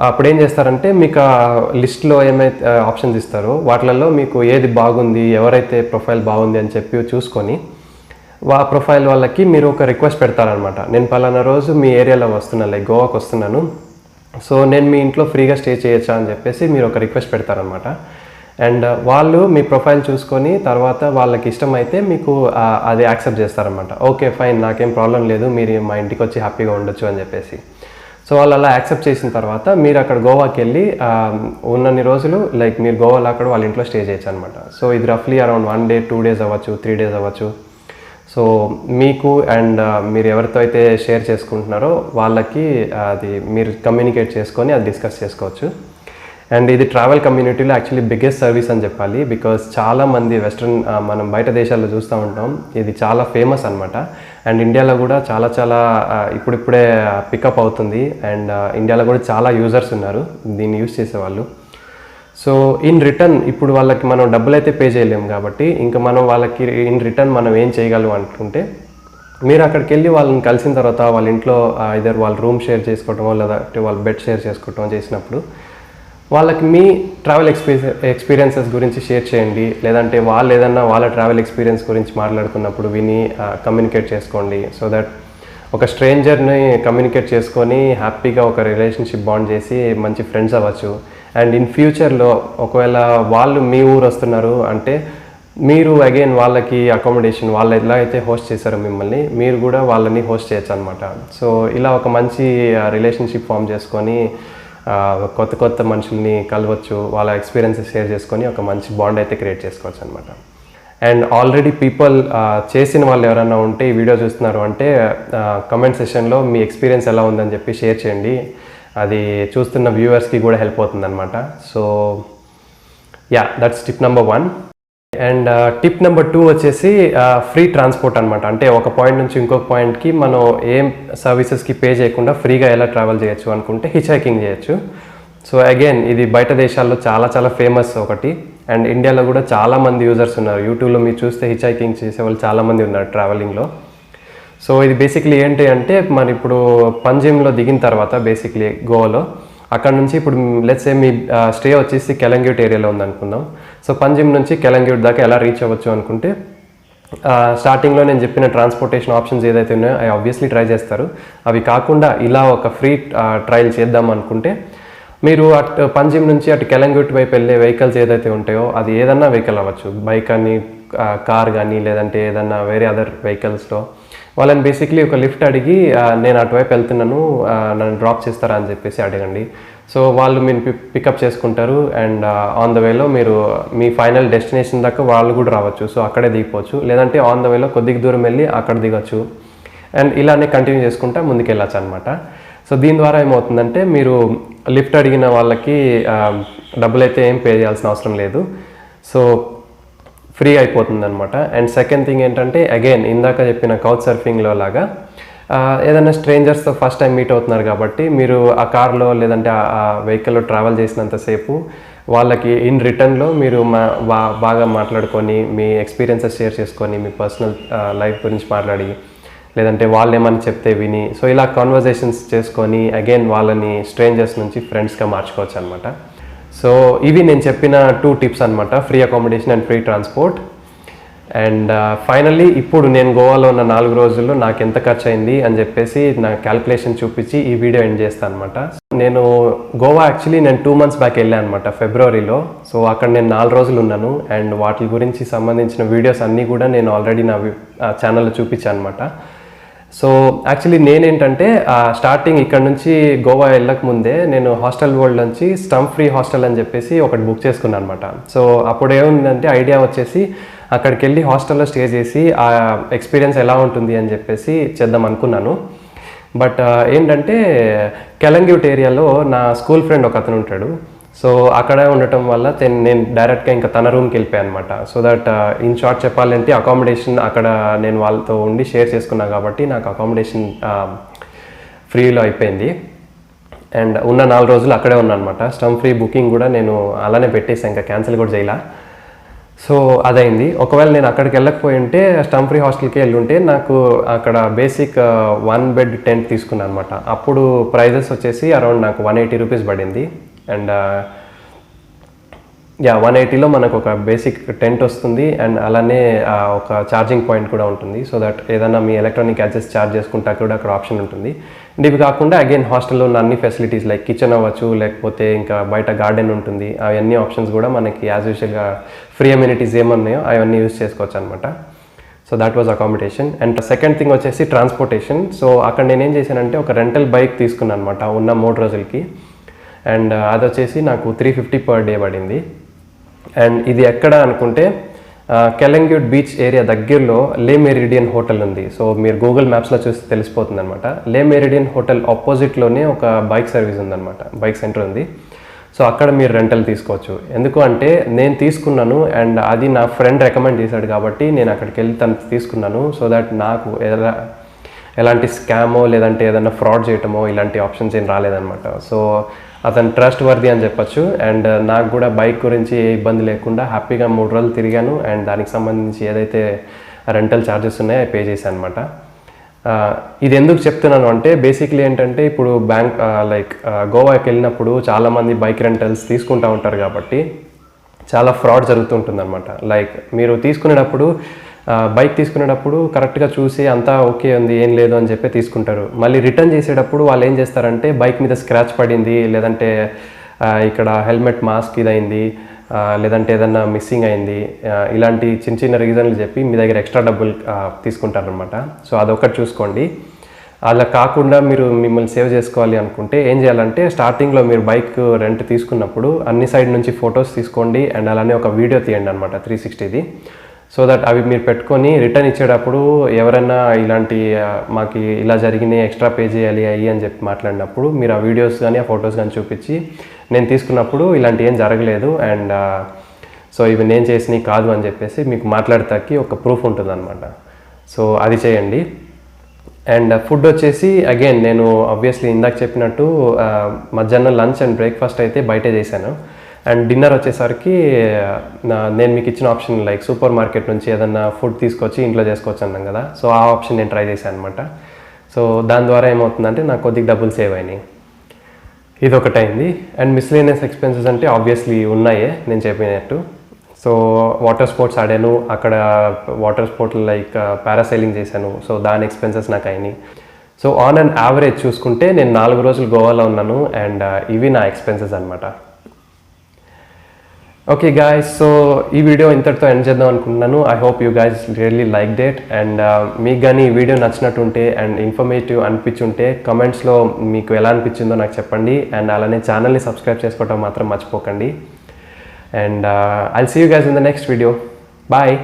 అప్పుడు ఏం చేస్తారంటే మీకు ఆ లిస్ట్లో ఏమైతే ఆప్షన్స్ ఇస్తారో వాటిలలో మీకు ఏది బాగుంది, ఎవరైతే ప్రొఫైల్ బాగుంది అని చెప్పి చూసుకొని ప్రొఫైల్ వాళ్ళకి మీరు ఒక రిక్వెస్ట్ పెడతారనమాట. నేను పలానా రోజు మీ ఏరియాలో వస్తున్నాను, లైక్ గోవాకి వస్తున్నాను, సో నేను మీ ఇంట్లో ఫ్రీగా స్టే చేయొచ్చా అని చెప్పేసి మీరు ఒక రిక్వెస్ట్ పెడతారనమాట. అండ్ వాళ్ళు మీ ప్రొఫైల్ చూసుకొని తర్వాత వాళ్ళకి ఇష్టమైతే మీకు అది యాక్సెప్ట్ చేస్తారనమాట. ఓకే ఫైన్, నాకేం ప్రాబ్లం లేదు, మీరు మా ఇంటికి వచ్చి హ్యాపీగా ఉండొచ్చు అని చెప్పేసి. సో వాళ్ళు అలా యాక్సెప్ట్ చేసిన తర్వాత మీరు అక్కడ గోవాకి వెళ్ళి ఉన్నన్ని రోజులు లైక్ మీరు గోవాలో అక్కడ వాళ్ళ ఇంట్లో స్టే చేయొచ్చు అనమాట. సో ఇది రఫ్లీ అరౌండ్ 1 డే 2 డేస్ అవ్వచ్చు, 3 డేస్ అవ్వచ్చు. సో మీకు అండ్ మీరు ఎవరితో అయితే షేర్ చేసుకుంటున్నారో వాళ్ళకి అది మీరు కమ్యూనికేట్ చేసుకొని అది డిస్కస్ చేసుకోవచ్చు. అండ్ ఇది ట్రావెల్ కమ్యూనిటీలో యాక్చువల్లీ బిగ్గెస్ట్ సర్వీస్ అని చెప్పాలి. బికాజ్ చాలామంది వెస్ట్రన్ మనం బయట దేశాల్లో చూస్తూ ఉంటాం, ఇది చాలా ఫేమస్ అనమాట. అండ్ ఇండియాలో కూడా చాలా ఇప్పుడిప్పుడే పికప్ అవుతుంది. అండ్ ఇండియాలో కూడా చాలా యూజర్స్ ఉన్నారు దీన్ని యూజ్ చేసేవాళ్ళు. సో ఇన్ రిటర్న్ ఇప్పుడు వాళ్ళకి మనం డబ్బులు అయితే పే చేయలేము కాబట్టి ఇంకా మనం వాళ్ళకి ఇన్ రిటర్న్ మనం ఏం చేయగలం అనుకుంటే, మీరు అక్కడికి వెళ్ళి వాళ్ళని కలిసిన తర్వాత వాళ్ళ ఇంట్లో ఇద్దరు వాళ్ళ రూమ్ షేర్ చేసుకోవటం లేదంటే వాళ్ళ బెడ్ షేర్ చేసుకోవటం చేసినప్పుడు వాళ్ళకి మీ ట్రావెల్ ఎక్స్పీరియన్సెస్ గురించి షేర్ చేయండి. లేదంటే వాళ్ళు ఏదన్నా వాళ్ళ ట్రావెల్ ఎక్స్పీరియన్స్ గురించి మాట్లాడుకున్నప్పుడు విని కమ్యూనికేట్ చేసుకోండి. సో దట్ ఒక స్ట్రేంజర్ని కమ్యూనికేట్ చేసుకొని హ్యాపీగా ఒక రిలేషన్షిప్ బాండ్ చేసి మంచి ఫ్రెండ్స్ అవ్వచ్చు. అండ్ ఇన్ ఫ్యూచర్లో ఒకవేళ వాళ్ళు మీ ఊరు వస్తున్నారు అంటే మీరు అగైన్ వాళ్ళకి అకామిడేషన్ వాళ్ళు ఎలా అయితే హోస్ట్ చేశారో మిమ్మల్ని, మీరు కూడా వాళ్ళని హోస్ట్ చేయొచ్చు అనమాట. సో ఇలా ఒక మంచి రిలేషన్షిప్ ఫామ్ చేసుకొని కొత్త మనుషుల్ని కలవచ్చు, వాళ్ళ ఎక్స్పీరియన్సెస్ షేర్ చేసుకొని ఒక మంచి బాండ్ అయితే క్రియేట్ చేసుకోవచ్చు అనమాట. అండ్ ఆల్రెడీ పీపుల్ చేసిన వాళ్ళు ఎవరైనా ఉంటే ఈ వీడియో చూస్తున్నారు అంటే కమెంట్ సెషన్లో మీ ఎక్స్పీరియన్స్ ఎలా ఉందని చెప్పి షేర్ చేయండి. అది చూస్తున్న వ్యూవర్స్కి కూడా హెల్ప్ అవుతుంది అనమాట. So yeah, that's tip number 1. And tip number 2 వచ్చేసి ఫ్రీ ట్రాన్స్పోర్ట్ అనమాట. అంటే ఒక పాయింట్ నుంచి ఇంకొక పాయింట్కి మనం ఏం సర్వీసెస్కి పే చేయకుండా ఫ్రీగా ఎలా ట్రావెల్ చేయొచ్చు అనుకుంటే హిచ్ హైకింగ్ చేయొచ్చు. సో అగైన్ ఇది బయట దేశాల్లో చాలా ఫేమస్ ఒకటి. అండ్ ఇండియాలో కూడా చాలామంది యూజర్స్ ఉన్నారు. యూట్యూబ్లో మీరు చూస్తే హిచ్ హైకింగ్ చేసేవాళ్ళు చాలామంది ఉన్నారు ట్రావెలింగ్లో. సో ఇది బేసిక్లీ ఏంటి అంటే మరి ఇప్పుడు పంజిమ్లో దిగిన తర్వాత బేసిక్లీ గోవాలో అక్కడ నుంచి ఇప్పుడు లెట్స్ సే మీ స్టే వచ్చేసి కెలంగ్యూట్ ఏరియాలో ఉందనుకుందాం. సో పంజిమ్ నుంచి కెలంగ్యూట్ దాకా ఎలా రీచ్ అవ్వచ్చు అనుకుంటే స్టార్టింగ్లో నేను చెప్పిన ట్రాన్స్పోర్టేషన్ ఆప్షన్స్ ఏదైతే ఉన్నాయో అవి ఆబ్వియస్లీ ట్రై చేస్తారు. అవి కాకుండా ఇలా ఒక ఫ్రీ ట్రయల్ చేద్దాం అనుకుంటే మీరు అటు పంజిమ్ నుంచి అటు కెలంగ్యూట్ వైపు వెళ్ళే వెహికల్స్ ఏదైతే ఉంటాయో అది ఏదన్నా వెహికల్ అవ్వచ్చు, బైక్ కానీ కార్ కానీ లేదంటే ఏదన్నా వేరే అదర్ వెహికల్స్లో వాళ్ళని బేసిక్లీ ఒక లిఫ్ట్ అడిగి నేను అటువైపు వెళ్తున్నాను నన్ను డ్రాప్ చేస్తారా అని చెప్పేసి అడగండి. సో వాళ్ళు మీరు పికప్ చేసుకుంటారు. అండ్ ఆన్ ద వేలో మీరు మీ ఫైనల్ డెస్టినేషన్ దాకా వాళ్ళు కూడా రావచ్చు. సో అక్కడే దిగిపోవచ్చు, లేదంటే ఆన్ ద వేలో కొద్దిగా దూరం వెళ్ళి అక్కడ దిగొచ్చు. అండ్ ఇలానే కంటిన్యూ చేసుకుంటా ముందుకు వెళ్ళచ్చు అనమాట. సో దీని ద్వారా ఏమవుతుందంటే మీరు లిఫ్ట్ అడిగిన వాళ్ళకి డబ్బులు అయితే ఏం పే చేయాల్సిన అవసరం లేదు. సో ఫ్రీ అయిపోతుంది అనమాట. అండ్ సెకండ్ థింగ్ ఏంటంటే అగైన్ ఇందాక చెప్పిన కౌచ్ సర్ఫింగ్లో లాగా ఏదైనా స్ట్రేంజర్స్తో ఫస్ట్ టైం మీట్ అవుతున్నారు కాబట్టి మీరు ఆ కార్లో లేదంటే ఆ వెహికల్లో ట్రావెల్ చేసినంతసేపు వాళ్ళకి ఇన్ రిటర్న్లో మీరు బాగా మాట్లాడుకొని మీ ఎక్స్పీరియన్సెస్ షేర్ చేసుకొని మీ పర్సనల్ లైఫ్ గురించి మాట్లాడి లేదంటే వాళ్ళు ఏమని చెప్తే విని సో ఇలా కాన్వర్జేషన్స్ చేసుకొని అగైన్ వాళ్ళని స్ట్రేంజర్స్ నుంచి ఫ్రెండ్స్గా మార్చుకోవచ్చు అనమాట. సో ఇవి నేను చెప్పిన 2 టిప్స్ అనమాట, free accommodation and free transport. And finally ఇప్పుడు నేను గోవాలో ఉన్న 4 రోజుల్లో నాకు ఎంత ఖర్చు అయింది అని చెప్పేసి నా క్యాల్కులేషన్ చూపించి ఈ వీడియో ఎండ్ చేస్తాను అనమాట. నేను గోవా యాక్చువల్లీ నేను 2 months బ్యాక్ వెళ్ళాను అనమాట, ఫిబ్రవరిలో. సో అక్కడ నేను 4 రోజులు ఉన్నాను. అండ్ వాటి గురించి సంబంధించిన వీడియోస్ అన్నీ కూడా నేను ఆల్రెడీ నా ఛానల్లో చూపించాను అనమాట. సో యాక్చువల్లీ నేనేంటంటే స్టార్టింగ్ ఇక్కడ నుంచి గోవా వెళ్ళక ముందే నేను హాస్టల్ వరల్డ్ నుంచి స్టంప్ ఫ్రీ హాస్టల్ అని చెప్పేసి ఒకటి బుక్ చేసుకున్నాను అనమాట. సో అప్పుడు ఏముందంటే ఐడియా వచ్చేసి అక్కడికి వెళ్ళి హాస్టల్లో స్టే చేసి ఆ ఎక్స్పీరియన్స్ ఎలా ఉంటుంది అని చెప్పేసి చేద్దాం అనుకున్నాను. బట్ ఏంటంటే కెలంగ్యూట్ ఏరియాలో నా స్కూల్ ఫ్రెండ్ ఒక అతను ఉంటాడు. సో అక్కడే ఉండటం వల్ల నేను డైరెక్ట్గా ఇంకా తన రూమ్కి వెళ్ళిపోయాను అనమాట. సో దట్ ఇన్ షార్ట్ చెప్పాలంటే అకామిడేషన్ అక్కడ నేను వాళ్ళతో ఉండి షేర్ చేసుకున్నాను కాబట్టి నాకు అకామిడేషన్ ఫ్రీలో అయిపోయింది. అండ్ ఉన్న 4 రోజులు అక్కడే ఉన్నాను అనమాట. స్టంప్ ఫ్రీ బుకింగ్ కూడా నేను అలానే పెట్టేసాను, ఇంకా క్యాన్సిల్ కూడా చేయలే. సో అదైంది. ఒకవేళ నేను అక్కడికి వెళ్ళకపోయి ఉంటే స్టంప్ ఫ్రీ హాస్టల్కి వెళ్ళి ఉంటే నాకు అక్కడ బేసిక్ 1 bed టెంట్ తీసుకున్నాను అనమాట. అప్పుడు ప్రైజెస్ వచ్చేసి అరౌండ్ నాకు 180 రూపీస్ పడింది. అండ్ యా 180లో మనకు ఒక బేసిక్ టెంట్ వస్తుంది అండ్ అలానే ఒక ఛార్జింగ్ పాయింట్ కూడా ఉంటుంది. సో దట్ ఏదైనా మీ ఎలక్ట్రానిక్ గ్యాడ్జెట్స్ ఛార్జ్ చేసుకుంటా కూడా అక్కడ ఆప్షన్ ఉంటుంది. అండ్ ఇవి కాకుండా అగైన్ హాస్టల్లో ఉన్న అన్ని ఫెసిలిటీస్ లైక్ కిచెన్ అవ్వచ్చు, లేకపోతే ఇంకా బయట గార్డెన్ ఉంటుంది, అవన్నీ ఆప్షన్స్ కూడా మనకి యాజ్ యూజువల్గా ఫ్రీ అమ్యూనిటీస్ ఏమన్నాయో అవన్నీ యూజ్ చేసుకోవచ్చు అనమాట. So that was accommodation. And second thing వచ్చేసి ట్రాన్స్పోర్టేషన్. సో అక్కడ నేనేం చేశానంటే ఒక రెంటల్ బైక్ తీసుకున్నాను అనమాట ఉన్న 3 రోజులకి. అండ్ అది వచ్చేసి నాకు 350 per day పడింది. అండ్ ఇది ఎక్కడ అనుకుంటే కెలంగ్యూట్ బీచ్ ఏరియా దగ్గరలో లే మెరిడియన్ హోటల్ ఉంది. సో మీరు గూగుల్ మ్యాప్స్లో చూస్తే తెలిసిపోతుంది అనమాట. లే మెరిడియన్ హోటల్ ఆపోజిట్లోనే ఒక బైక్ సర్వీస్ ఉందన్నమాట, బైక్ సెంటర్ ఉంది. సో అక్కడ మీరు రెంటల్ తీసుకోవచ్చు. ఎందుకు అంటే నేను తీసుకున్నాను అండ్ అది నా ఫ్రెండ్ రికమెండ్ చేశాడు కాబట్టి నేను అక్కడికి వెళ్ళి తను తీసుకున్నాను. సో దట్ నాకు ఎలాంటి స్కామో లేదంటే ఏదైనా ఫ్రాడ్ చేయటమో ఇలాంటి ఆప్షన్స్ ఏం రాలేదన్నమాట. సో అతను ట్రస్ట్ వర్ది అని చెప్పొచ్చు. అండ్ నాకు కూడా బైక్ గురించి ఏ ఇబ్బంది లేకుండా హ్యాపీగా 3 రోజులు తిరిగాను. అండ్ దానికి సంబంధించి ఏదైతే రెంటల్ ఛార్జెస్ ఉన్నాయో అవి పే చేశాను అనమాట. ఇది ఎందుకు చెప్తున్నాను అంటే బేసిక్లీ ఏంటంటే ఇప్పుడు గోవాకి వెళ్ళినప్పుడు చాలామంది బైక్ రెంటల్స్ తీసుకుంటూ ఉంటారు కాబట్టి చాలా ఫ్రాడ్ జరుగుతుంటుంది అనమాట. మీరు తీసుకునేటప్పుడు బైక్ తీసుకునేటప్పుడు కరెక్ట్గా చూసి అంతా ఓకే ఉంది ఏం లేదు అని చెప్పి తీసుకుంటారు. మళ్ళీ రిటర్న్ చేసేటప్పుడు వాళ్ళు ఏం చేస్తారంటే బైక్ మీద స్క్రాచ్ పడింది, లేదంటే ఇక్కడ హెల్మెట్ మాస్క్ ఇదైంది, లేదంటే ఏదన్నా మిస్సింగ్ అయింది, ఇలాంటి చిన్న చిన్న రీజన్లు చెప్పి మీ దగ్గర ఎక్స్ట్రా డబ్బులు తీసుకుంటారనమాట. సో అదొకటి చూసుకోండి. అలా కాకుండా మీరు మిమ్మల్ని సేవ్ చేసుకోవాలి అనుకుంటే ఏం చేయాలంటే స్టార్టింగ్లో మీరు బైక్ రెంట్ తీసుకున్నప్పుడు అన్ని సైడ్ నుంచి ఫొటోస్ తీసుకోండి అండ్ అలానే ఒక వీడియో తీయండి అనమాట 360ది. సో దట్ అవి మీరు పెట్టుకొని రిటర్న్ ఇచ్చేటప్పుడు ఎవరైనా ఇలాంటి మాకు ఇలా జరిగినాయి ఎక్స్ట్రా పే చేయాలి అయ్యి అని చెప్పి మాట్లాడినప్పుడు మీరు ఆ వీడియోస్ కానీ ఆ ఫొటోస్ కానీ చూపించి నేను తీసుకున్నప్పుడు ఇలాంటి ఏం జరగలేదు అండ్ సో ఇవి నేను చేసినవి కాదు అని చెప్పేసి మీకు మాట్లాడతాకి ఒక ప్రూఫ్ ఉంటుంది అనమాట. సో అది చేయండి. అండ్ ఫుడ్ వచ్చేసి అగైన్ నేను ఆబ్వియస్లీ ఇందాక చెప్పినట్టు మధ్యాహ్నం లంచ్ అండ్ బ్రేక్ఫాస్ట్ అయితే బయటే చేశాను. అండ్ డిన్నర్ వచ్చేసరికి నేను మీకు ఇచ్చిన ఆప్షన్ సూపర్ మార్కెట్ నుంచి ఏదన్నా ఫుడ్ తీసుకొచ్చి ఇంట్లో చేసుకోవచ్చు అన్నాం కదా. సో ఆ ఆప్షన్ నేను ట్రై చేశాను అనమాట. సో దాని ద్వారా ఏమవుతుందంటే నాకు కొద్దిగా డబ్బులు సేవ్ అయినాయి. ఇది ఒకటైంది. అండ్ మిస్లేనియస్ ఎక్స్పెన్సెస్ అంటే ఆబ్వియస్లీ ఉన్నాయే నేను చెప్పినట్టు. సో వాటర్ స్పోర్ట్స్ ఆడాను, అక్కడ వాటర్ స్పోర్ట్స్ పారాసైలింగ్ చేశాను. సో దాని ఎక్స్పెన్సెస్ నాకు అయినాయి. సో ఆన్ అండ్ యావరేజ్ చూసుకుంటే నేను 4 రోజులు గోవాలో ఉన్నాను అండ్ ఇవి నా ఎక్స్పెన్సెస్ అనమాట. ఓకే గాయస్, సో ఈ వీడియో ఇంతటితో ఎండ్ చేద్దాం అనుకుంటున్నాను. I hope you guys really like date. And మీకు కానీ ఈ వీడియో నచ్చినట్టుంటే అండ్ ఇన్ఫర్మేటివ్ అనిపించుంటే కమెంట్స్లో మీకు ఎలా అనిపించిందో నాకు చెప్పండి. అండ్ అలానే ఛానల్ని సబ్స్క్రైబ్ చేసుకోవడం మాత్రం మర్చిపోకండి. And I'll see you guys in the next video. Bye.